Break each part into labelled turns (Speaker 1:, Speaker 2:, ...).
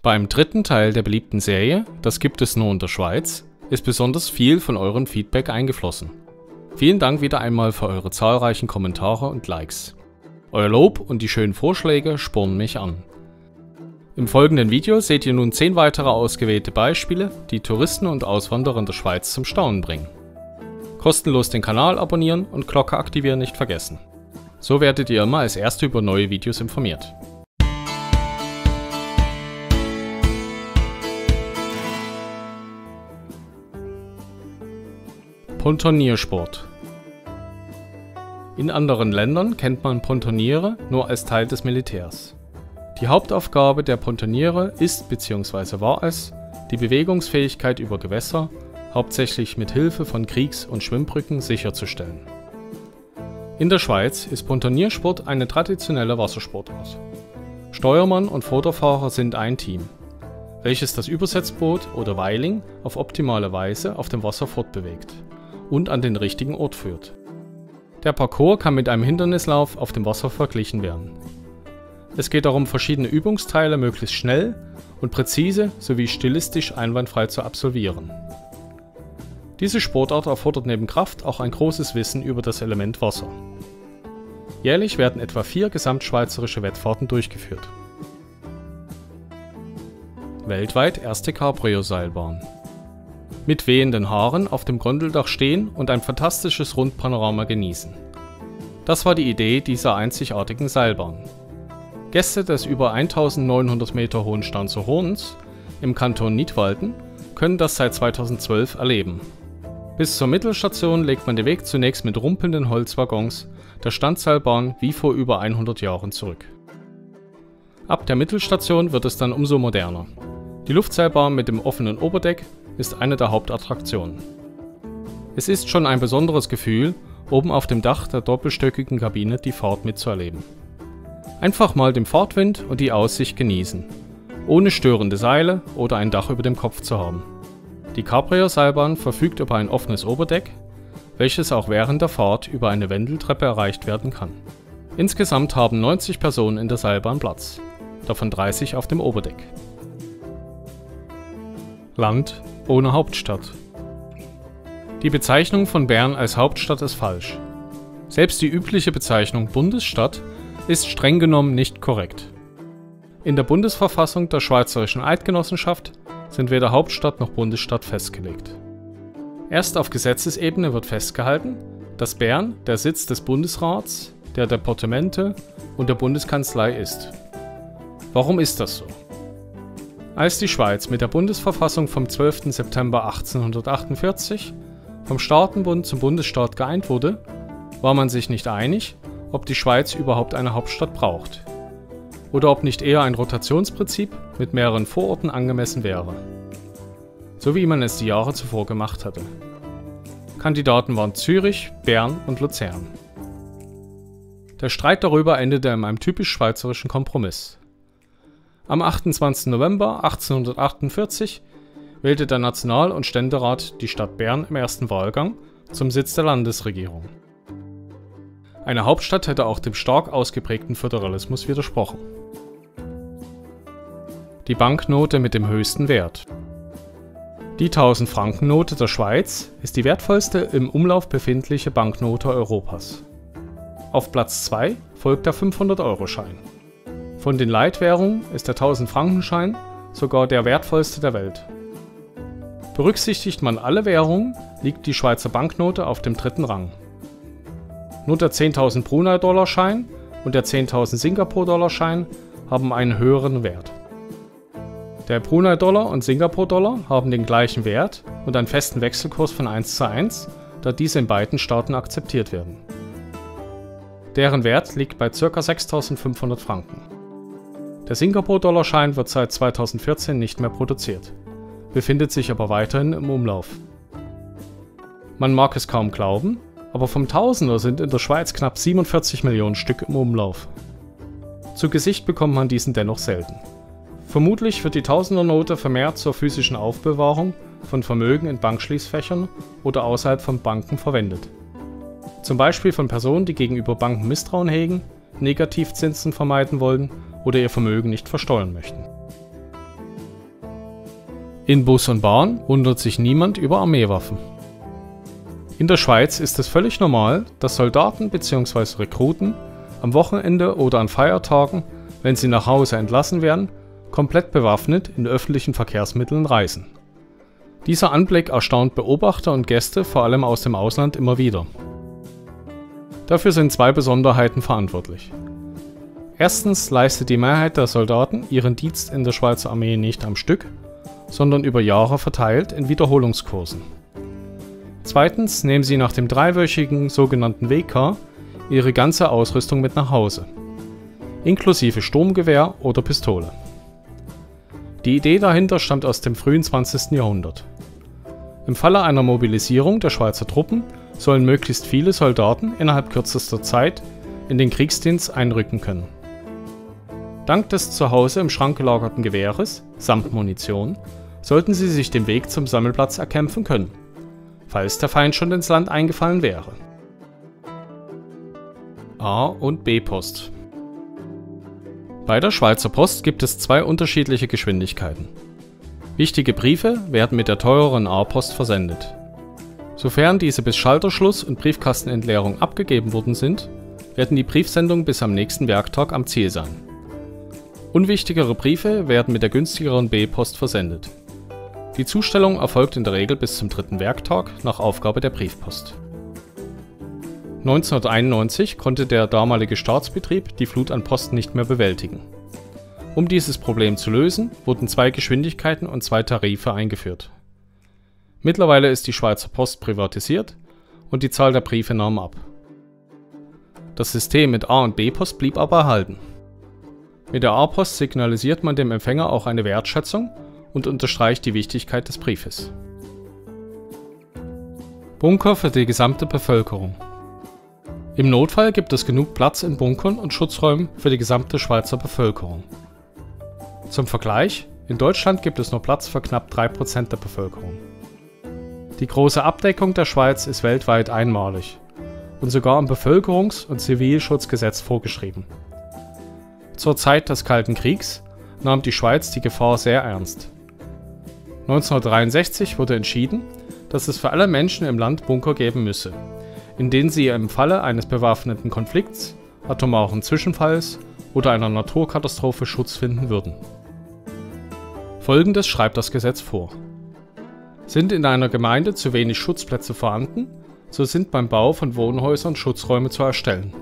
Speaker 1: Beim dritten Teil der beliebten Serie, das gibt es nur in der Schweiz, ist besonders viel von eurem Feedback eingeflossen. Vielen Dank wieder einmal für eure zahlreichen Kommentare und Likes. Euer Lob und die schönen Vorschläge spornen mich an. Im folgenden Video seht ihr nun 10 weitere ausgewählte Beispiele, die Touristen und Auswanderer in der Schweiz zum Staunen bringen. Kostenlos den Kanal abonnieren und Glocke aktivieren nicht vergessen. So werdet ihr immer als Erste über neue Videos informiert. Pontoniersport. In anderen Ländern kennt man Pontoniere nur als Teil des Militärs. Die Hauptaufgabe der Pontoniere ist bzw. war es, die Bewegungsfähigkeit über Gewässer, hauptsächlich mit Hilfe von Kriegs- und Schwimmbrücken, sicherzustellen. In der Schweiz ist Pontoniersport eine traditionelle Wassersportart. Steuermann und Vorderfahrer sind ein Team, welches das Übersetzboot oder Weiling auf optimale Weise auf dem Wasser fortbewegt und an den richtigen Ort führt. Der Parcours kann mit einem Hindernislauf auf dem Wasser verglichen werden. Es geht darum, verschiedene Übungsteile möglichst schnell und präzise sowie stilistisch einwandfrei zu absolvieren. Diese Sportart erfordert neben Kraft auch ein großes Wissen über das Element Wasser. Jährlich werden etwa 4 gesamtschweizerische Wettfahrten durchgeführt. Weltweit erste Cabrio-Seilbahn. Mit wehenden Haaren auf dem Gondeldach stehen und ein fantastisches Rundpanorama genießen. Das war die Idee dieser einzigartigen Seilbahn. Gäste des über 1900 Meter hohen Stanzer Horns im Kanton Nidwalden können das seit 2012 erleben. Bis zur Mittelstation legt man den Weg zunächst mit rumpelnden Holzwaggons der Standseilbahn wie vor über 100 Jahren zurück. Ab der Mittelstation wird es dann umso moderner. Die Luftseilbahn mit dem offenen Oberdeck ist eine der Hauptattraktionen. Es ist schon ein besonderes Gefühl, oben auf dem Dach der doppelstöckigen Kabine die Fahrt mitzuerleben. Einfach mal den Fahrtwind und die Aussicht genießen, ohne störende Seile oder ein Dach über dem Kopf zu haben. Die Cabrio-Seilbahn verfügt über ein offenes Oberdeck, welches auch während der Fahrt über eine Wendeltreppe erreicht werden kann. Insgesamt haben 90 Personen in der Seilbahn Platz, davon 30 auf dem Oberdeck. Land ohne Hauptstadt. Die Bezeichnung von Bern als Hauptstadt ist falsch. Selbst die übliche Bezeichnung Bundesstadt ist streng genommen nicht korrekt. In der Bundesverfassung der Schweizerischen Eidgenossenschaft sind weder Hauptstadt noch Bundesstadt festgelegt. Erst auf Gesetzesebene wird festgehalten, dass Bern der Sitz des Bundesrats, der Departemente und der Bundeskanzlei ist. Warum ist das so? Als die Schweiz mit der Bundesverfassung vom 12. September 1848 vom Staatenbund zum Bundesstaat geeint wurde, war man sich nicht einig, ob die Schweiz überhaupt eine Hauptstadt braucht oder ob nicht eher ein Rotationsprinzip mit mehreren Vororten angemessen wäre, so wie man es die Jahre zuvor gemacht hatte. Kandidaten waren Zürich, Bern und Luzern. Der Streit darüber endete in einem typisch schweizerischen Kompromiss. Am 28. November 1848 wählte der National- und Ständerat die Stadt Bern im ersten Wahlgang zum Sitz der Landesregierung. Eine Hauptstadt hätte auch dem stark ausgeprägten Föderalismus widersprochen. Die Banknote mit dem höchsten Wert. Die 1000-Franken-Note der Schweiz ist die wertvollste im Umlauf befindliche Banknote Europas. Auf Platz 2 folgt der 500-Euro-Schein. Von den Leitwährungen ist der 1000-Frankenschein sogar der wertvollste der Welt. Berücksichtigt man alle Währungen, liegt die Schweizer Banknote auf dem 3. Rang. Nur der 10.000 Brunei-Dollar-Schein und der 10.000 Singapur-Dollar-Schein haben einen höheren Wert. Der Brunei-Dollar und Singapur-Dollar haben den gleichen Wert und einen festen Wechselkurs von 1:1, da diese in beiden Staaten akzeptiert werden. Deren Wert liegt bei ca. 6.500 Franken. Der Singapur-Dollarschein wird seit 2014 nicht mehr produziert, befindet sich aber weiterhin im Umlauf. Man mag es kaum glauben, aber vom Tausender sind in der Schweiz knapp 47 Millionen Stück im Umlauf. Zu Gesicht bekommt man diesen dennoch selten. Vermutlich wird die Tausendernote vermehrt zur physischen Aufbewahrung von Vermögen in Bankschließfächern oder außerhalb von Banken verwendet. Zum Beispiel von Personen, die gegenüber Banken Misstrauen hegen, Negativzinsen vermeiden wollen oder ihr Vermögen nicht versteuern möchten. In Bus und Bahn wundert sich niemand über Armeewaffen. In der Schweiz ist es völlig normal, dass Soldaten bzw. Rekruten am Wochenende oder an Feiertagen, wenn sie nach Hause entlassen werden, komplett bewaffnet in öffentlichen Verkehrsmitteln reisen. Dieser Anblick erstaunt Beobachter und Gäste vor allem aus dem Ausland immer wieder. Dafür sind zwei Besonderheiten verantwortlich. Erstens leistet die Mehrheit der Soldaten ihren Dienst in der Schweizer Armee nicht am Stück, sondern über Jahre verteilt in Wiederholungskursen. Zweitens nehmen sie nach dem dreiwöchigen sogenannten WK ihre ganze Ausrüstung mit nach Hause, inklusive Sturmgewehr oder Pistole. Die Idee dahinter stammt aus dem frühen 20. Jahrhundert. Im Falle einer Mobilisierung der Schweizer Truppen sollen möglichst viele Soldaten innerhalb kürzester Zeit in den Kriegsdienst einrücken können. Dank des zu Hause im Schrank gelagerten Gewehres samt Munition sollten sie sich den Weg zum Sammelplatz erkämpfen können, falls der Feind schon ins Land eingefallen wäre. A- und B-Post. Bei der Schweizer Post gibt es zwei unterschiedliche Geschwindigkeiten. Wichtige Briefe werden mit der teureren A-Post versendet. Sofern diese bis Schalterschluss und Briefkastenentleerung abgegeben worden sind, werden die Briefsendungen bis am nächsten Werktag am Ziel sein. Unwichtigere Briefe werden mit der günstigeren B-Post versendet. Die Zustellung erfolgt in der Regel bis zum 3. Werktag nach Aufgabe der Briefpost. 1991 konnte der damalige Staatsbetrieb die Flut an Posten nicht mehr bewältigen. Um dieses Problem zu lösen, wurden zwei Geschwindigkeiten und zwei Tarife eingeführt. Mittlerweile ist die Schweizer Post privatisiert und die Zahl der Briefe nahm ab. Das System mit A- und B-Post blieb aber erhalten. Mit der A-Post signalisiert man dem Empfänger auch eine Wertschätzung und unterstreicht die Wichtigkeit des Briefes. Bunker für die gesamte Bevölkerung. Im Notfall gibt es genug Platz in Bunkern und Schutzräumen für die gesamte Schweizer Bevölkerung. Zum Vergleich, in Deutschland gibt es nur Platz für knapp 3% der Bevölkerung. Die große Abdeckung der Schweiz ist weltweit einmalig und sogar im Bevölkerungs- und Zivilschutzgesetz vorgeschrieben. Zur Zeit des Kalten Kriegs nahm die Schweiz die Gefahr sehr ernst. 1963 wurde entschieden, dass es für alle Menschen im Land Bunker geben müsse, in denen sie im Falle eines bewaffneten Konflikts, atomaren Zwischenfalls oder einer Naturkatastrophe Schutz finden würden. Folgendes schreibt das Gesetz vor: Sind in einer Gemeinde zu wenig Schutzplätze vorhanden, so sind beim Bau von Wohnhäusern Schutzräume zu erstellen.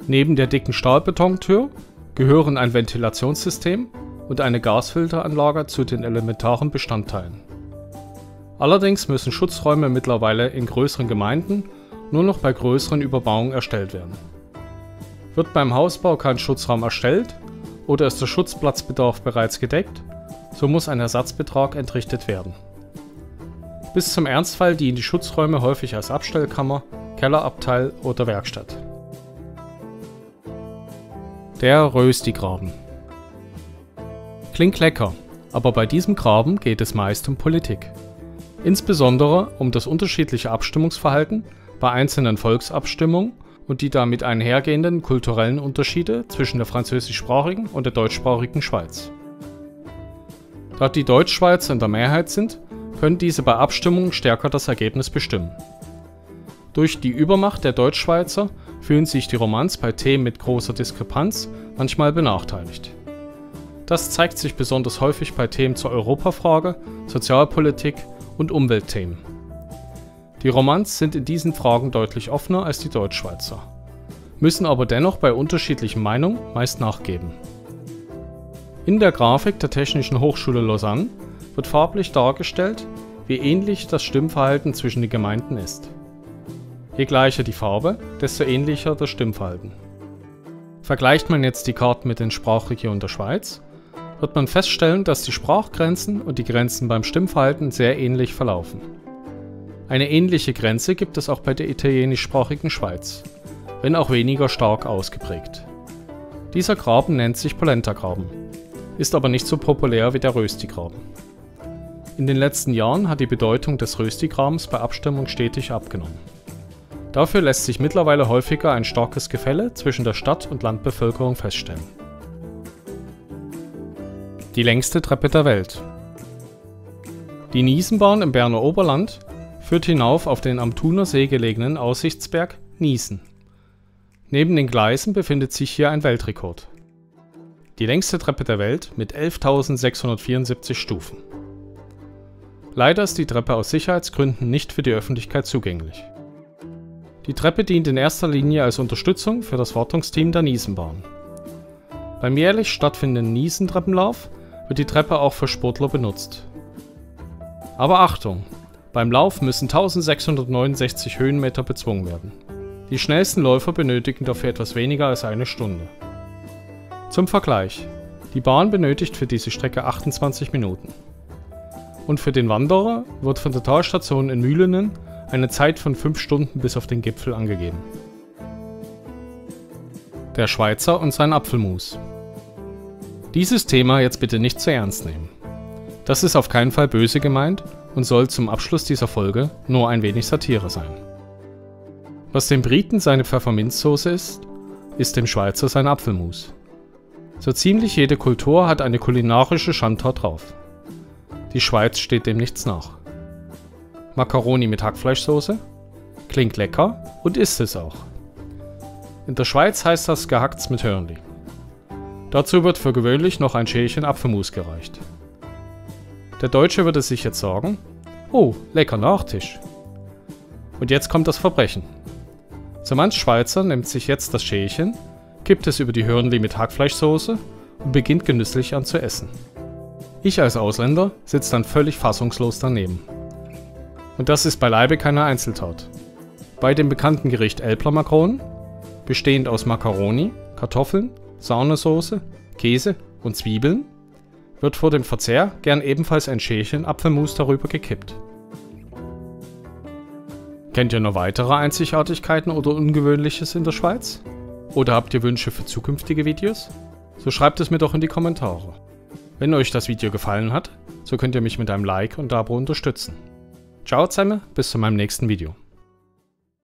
Speaker 1: Neben der dicken Stahlbetontür gehören ein Ventilationssystem und eine Gasfilteranlage zu den elementaren Bestandteilen. Allerdings müssen Schutzräume mittlerweile in größeren Gemeinden nur noch bei größeren Überbauungen erstellt werden. Wird beim Hausbau kein Schutzraum erstellt oder ist der Schutzplatzbedarf bereits gedeckt, so muss ein Ersatzbetrag entrichtet werden. Bis zum Ernstfall dienen die Schutzräume häufig als Abstellkammer, Kellerabteil oder Werkstatt. Der Rösti-Graben. Klingt lecker, aber bei diesem Graben geht es meist um Politik. Insbesondere um das unterschiedliche Abstimmungsverhalten bei einzelnen Volksabstimmungen und die damit einhergehenden kulturellen Unterschiede zwischen der französischsprachigen und der deutschsprachigen Schweiz. Da die Deutschschweizer in der Mehrheit sind, können diese bei Abstimmungen stärker das Ergebnis bestimmen. Durch die Übermacht der Deutschschweizer fühlen sich die Romans bei Themen mit großer Diskrepanz manchmal benachteiligt. Das zeigt sich besonders häufig bei Themen zur Europafrage, Sozialpolitik und Umweltthemen. Die Romans sind in diesen Fragen deutlich offener als die Deutschschweizer, müssen aber dennoch bei unterschiedlichen Meinungen meist nachgeben. In der Grafik der Technischen Hochschule Lausanne wird farblich dargestellt, wie ähnlich das Stimmverhalten zwischen den Gemeinden ist. Je gleicher die Farbe, desto ähnlicher das Stimmverhalten. Vergleicht man jetzt die Karten mit den Sprachregionen der Schweiz, wird man feststellen, dass die Sprachgrenzen und die Grenzen beim Stimmverhalten sehr ähnlich verlaufen. Eine ähnliche Grenze gibt es auch bei der italienischsprachigen Schweiz, wenn auch weniger stark ausgeprägt. Dieser Graben nennt sich Polenta-Graben, ist aber nicht so populär wie der Rösti-Graben. In den letzten Jahren hat die Bedeutung des Rösti-Grabens bei Abstimmung stetig abgenommen. Dafür lässt sich mittlerweile häufiger ein starkes Gefälle zwischen der Stadt- und Landbevölkerung feststellen. Die längste Treppe der Welt. Die Niesenbahn im Berner Oberland führt hinauf auf den am Thuner See gelegenen Aussichtsberg Niesen. Neben den Gleisen befindet sich hier ein Weltrekord. Die längste Treppe der Welt mit 11.674 Stufen. Leider ist die Treppe aus Sicherheitsgründen nicht für die Öffentlichkeit zugänglich. Die Treppe dient in erster Linie als Unterstützung für das Wartungsteam der Niesenbahn. Beim jährlich stattfindenden Niesentreppenlauf wird die Treppe auch für Sportler benutzt. Aber Achtung! Beim Lauf müssen 1669 Höhenmeter bezwungen werden. Die schnellsten Läufer benötigen dafür etwas weniger als eine Stunde. Zum Vergleich: Die Bahn benötigt für diese Strecke 28 Minuten. Und für den Wanderer wird von der Talstation in Mühlenen eine Zeit von 5 Stunden bis auf den Gipfel angegeben. Der Schweizer und sein Apfelmus. Dieses Thema jetzt bitte nicht zu ernst nehmen. Das ist auf keinen Fall böse gemeint und soll zum Abschluss dieser Folge nur ein wenig Satire sein. Was dem Briten seine Pfefferminzsoße ist, ist dem Schweizer sein Apfelmus. So ziemlich jede Kultur hat eine kulinarische Schandtat drauf. Die Schweiz steht dem nichts nach. Macaroni mit Hackfleischsoße? Klingt lecker und ist es auch. In der Schweiz heißt das Gehackts mit Hörnli. Dazu wird für gewöhnlich noch ein Schälchen Apfelmus gereicht. Der Deutsche würde sich jetzt sagen: Oh, lecker Nachtisch. Und jetzt kommt das Verbrechen. So manch Schweizer nimmt sich jetzt das Schälchen, kippt es über die Hörnli mit Hackfleischsoße und beginnt genüsslich an zu essen. Ich als Ausländer sitze dann völlig fassungslos daneben. Und das ist beileibe keine Einzeltat. Bei dem bekannten Gericht Älplermakronen, bestehend aus Macaroni, Kartoffeln, Sahnesoße, Käse und Zwiebeln, wird vor dem Verzehr gern ebenfalls ein Schälchen Apfelmus darüber gekippt. Kennt ihr noch weitere Einzigartigkeiten oder Ungewöhnliches in der Schweiz? Oder habt ihr Wünsche für zukünftige Videos? So schreibt es mir doch in die Kommentare. Wenn euch das Video gefallen hat, so könnt ihr mich mit einem Like und Abo unterstützen. Ciao zusammen, bis zu meinem nächsten Video.